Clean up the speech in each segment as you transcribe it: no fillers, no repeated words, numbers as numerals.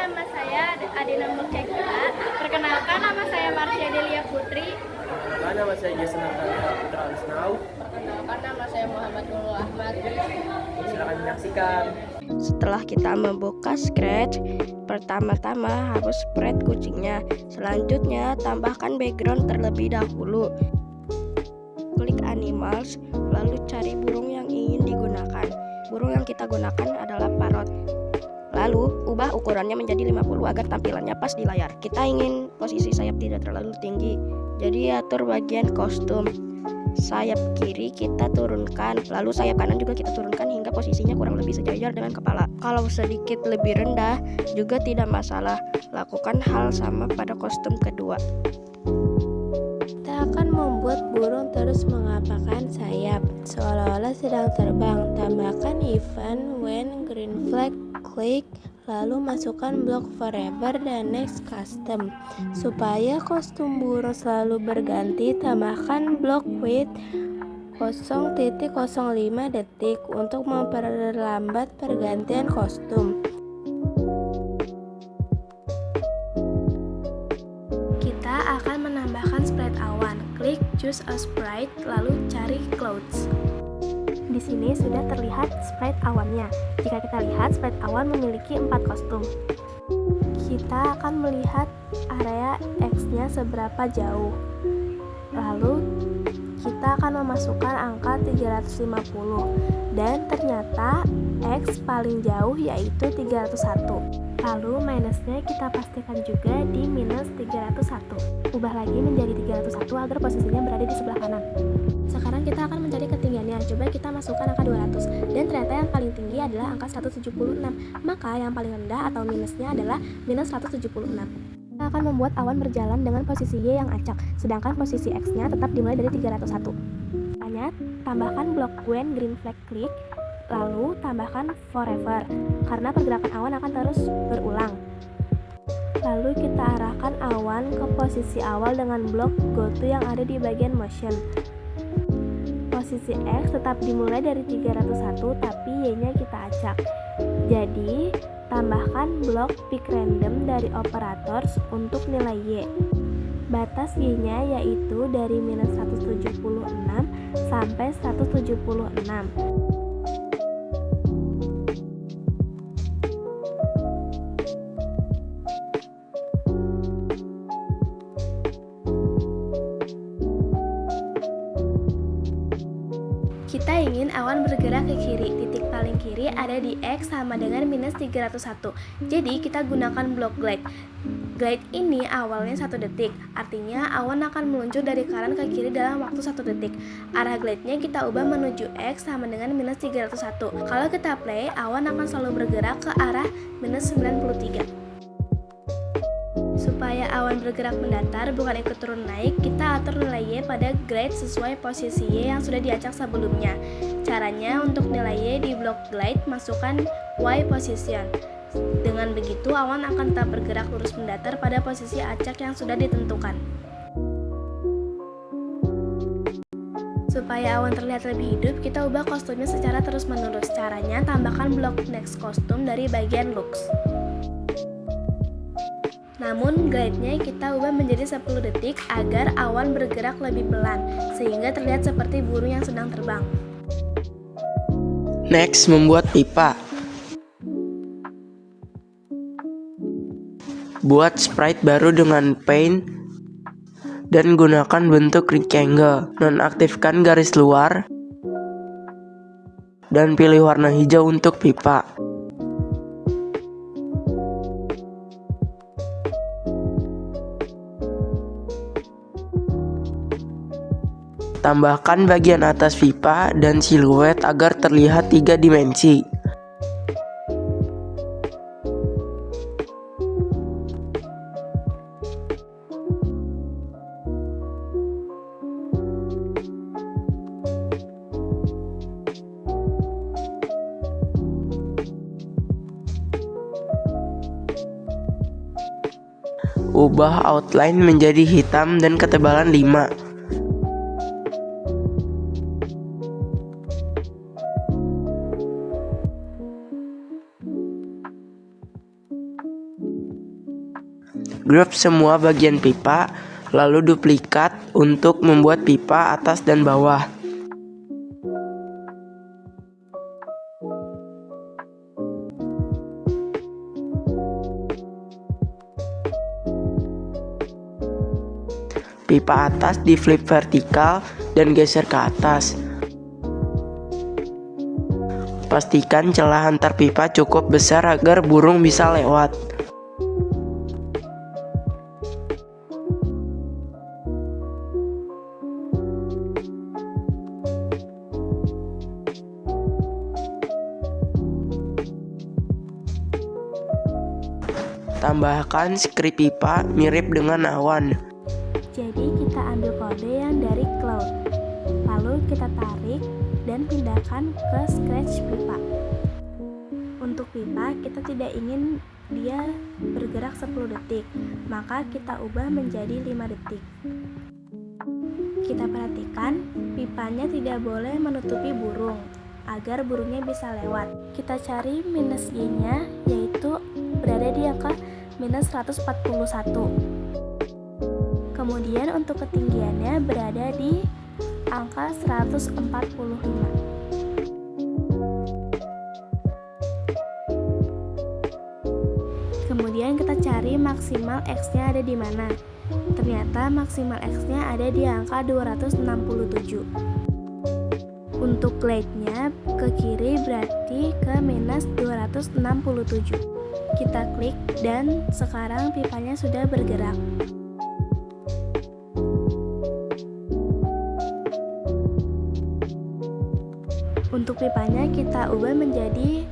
nama saya Adina Mulkekila. Perkenalkan, nama saya Marsha Delia Putri. Perkenalkan, nama saya Jason Natalia Putra Alisnau. Perkenalkan, nama saya Muhammad Nurul Ahmad. Silakan menyaksikan. Setelah kita membuka Scratch, pertama-tama harus spread kucingnya. Selanjutnya, tambahkan background terlebih dahulu. Klik Animals, lalu cari burung yang ingin digunakan. Burung yang kita gunakan adalah parrot. Lalu, ubah ukurannya menjadi 50 agar tampilannya pas di layar. Kita ingin posisi sayap tidak terlalu tinggi, jadi atur bagian kostum. Sayap kiri kita turunkan, lalu sayap kanan juga kita turunkan hingga posisinya kurang lebih sejajar dengan kepala. Kalau sedikit lebih rendah juga tidak masalah. Lakukan hal sama pada kostum kedua. Kita akan membuat burung terus mengapakkan sayap seolah-olah sedang terbang. Tambahkan event when green flag, klik, lalu masukkan blok forever dan next custom. Supaya kostum burung selalu berganti, tambahkan blok wait 0.05 detik untuk memperlambat pergantian kostum. Kita akan menambahkan sprite awan. Klik choose a sprite, lalu cari clouds. Di sini sudah terlihat sprite awannya. Jika kita lihat, sprite awan memiliki 4 kostum. Kita akan melihat area X-nya seberapa jauh. Lalu kita akan memasukkan angka 350 dan ternyata X paling jauh yaitu 301. Lalu minusnya kita pastikan juga di minus 301. Ubah lagi menjadi 301 agar posisinya berada di sebelah kanan. Sekarang kita akan mencari ketinggiannya. Coba kita masukkan angka 200 dan ternyata yang paling tinggi adalah angka 176. Maka yang paling rendah atau minusnya adalah minus 176. Kita akan membuat awan berjalan dengan posisi Y yang acak, sedangkan posisi X-nya tetap dimulai dari 301. Hanya tambahkan blok when green flag klik, lalu tambahkan forever, karena pergerakan awan akan terus berulang. Lalu kita arahkan awan ke posisi awal dengan blok go to yang ada di bagian motion. Posisi X tetap dimulai dari 301 tapi Y-nya kita acak. Jadi, tambahkan blok pick random dari operators untuk nilai Y. Batas Y-nya yaitu dari minus 176 sampai 176. Kita ingin awan bergerak ke kiri. Titik paling kiri ada di X sama dengan minus 301. Jadi kita gunakan blok glide. Glide ini awalnya 1 detik. Artinya awan akan meluncur dari kanan ke kiri dalam waktu 1 detik. Arah glide-nya kita ubah menuju X sama dengan minus 301. Kalau kita play, awan akan selalu bergerak ke arah minus 93. Supaya awan bergerak mendatar bukan ikut turun naik, kita atur nilai Y pada glide sesuai posisi Y yang sudah diacak sebelumnya. Caranya untuk nilai Y di blok glide, masukkan Y position. Dengan begitu awan akan tetap bergerak lurus mendatar pada posisi acak yang sudah ditentukan. Supaya awan terlihat lebih hidup, kita ubah kostumnya secara terus-menerus. Caranya tambahkan blok next kostum dari bagian looks. Namun glide-nya kita ubah menjadi 10 detik agar awan bergerak lebih pelan, sehingga terlihat seperti burung yang sedang terbang. Next, membuat pipa. Buat sprite baru dengan paint dan gunakan bentuk rectangle. Nonaktifkan garis luar dan pilih warna hijau untuk pipa. Tambahkan bagian atas pipa dan siluet agar terlihat 3 dimensi. Ubah outline menjadi hitam dan ketebalan 5. Grup semua bagian pipa, lalu duplikat untuk membuat pipa atas dan bawah. Pipa atas di flip vertikal dan geser ke atas. Pastikan celah antar pipa cukup besar agar burung bisa lewat. Tambahkan skrip pipa mirip dengan awan. Jadi kita ambil kode yang dari cloud, lalu kita tarik dan pindahkan ke scratch pipa. Untuk pipa kita tidak ingin dia bergerak 10 detik, maka kita ubah menjadi 5 detik. Kita perhatikan pipanya tidak boleh menutupi burung, agar burungnya bisa lewat. Kita cari minus Y nya, yaitu berada di angka minus 141. Kemudian untuk ketinggiannya berada di angka 145. Kemudian kita cari maksimal X-nya ada di mana. Ternyata maksimal X-nya ada di angka 267. Untuk glide-nya ke kiri berarti ke minus 267. Kita klik dan sekarang pipanya sudah bergerak. Untuk pipanya kita ubah menjadi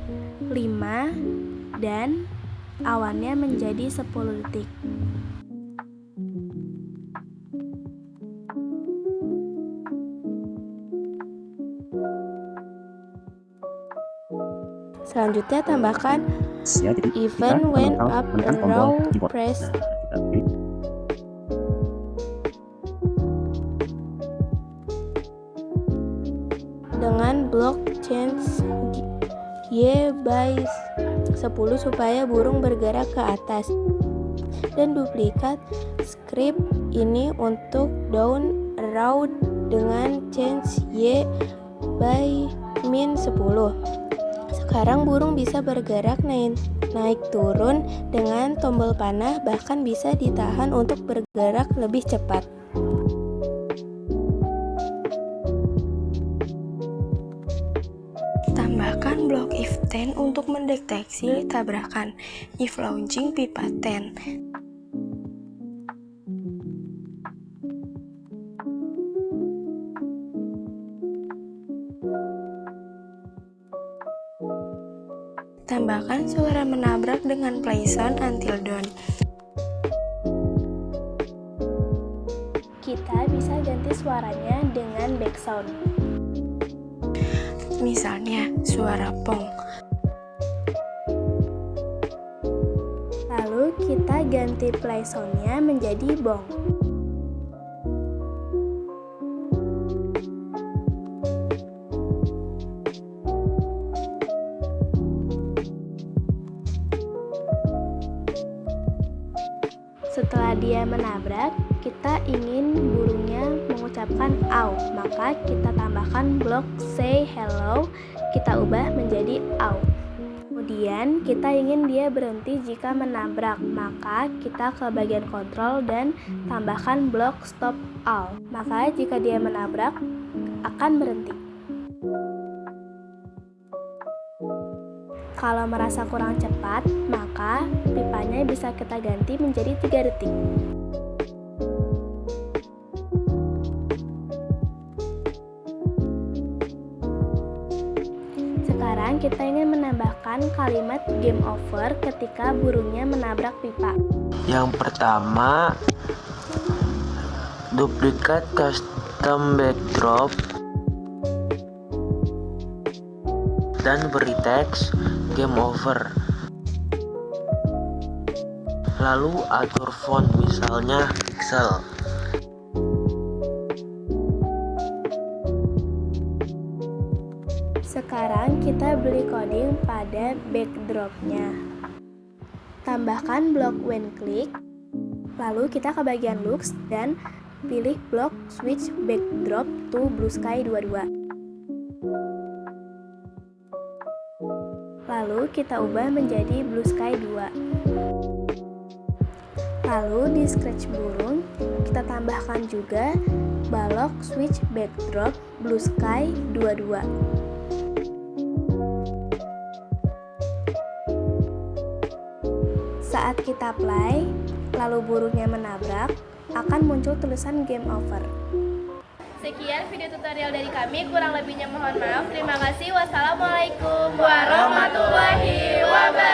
5 dan awannya menjadi 10 detik. Selanjutnya tambahkan even when up arrow press. Dengan blok change Y by 10 supaya burung bergerak ke atas, dan duplikat script ini untuk down arrow dengan change Y by min 10. Sekarang burung bisa bergerak naik turun dengan tombol panah, bahkan bisa ditahan untuk bergerak lebih cepat. Tambahkan blok if 10 untuk mendeteksi tabrakan if launching pipa 10. Tambahkan suara menabrak dengan play sound until dawn. Kita bisa ganti suaranya dengan background. Misalnya suara pong. Lalu kita ganti play sound-nya menjadi bong. Setelah dia menabrak, kita ingin burungnya mengucapkan aw, maka kita tambahkan blok say hello, kita ubah menjadi aw. Kemudian kita ingin dia berhenti jika menabrak, maka kita ke bagian kontrol dan tambahkan blok stop all, maka jika dia menabrak akan berhenti. Kalau merasa kurang cepat, maka pipanya bisa kita ganti menjadi 3 detik. Sekarang kita ingin menambahkan kalimat game over ketika burungnya menabrak pipa. Yang pertama, duplikat custom backdrop dan beri teks game over. Lalu atur font, misalnya pixel. Sekarang kita beri coding pada backdropnya. Tambahkan blok when click Lalu kita ke bagian looks dan pilih block switch backdrop to blue sky 22. Lalu kita ubah menjadi blue sky 2. Lalu di scratch burung kita tambahkan juga balok switch backdrop blue sky 22. Saat kita play, lalu burungnya menabrak, akan muncul tulisan game over. Sekian video tutorial dari kami, kurang lebihnya mohon maaf. Terima kasih. Wassalamualaikum warahmatullahi wabarakatuh.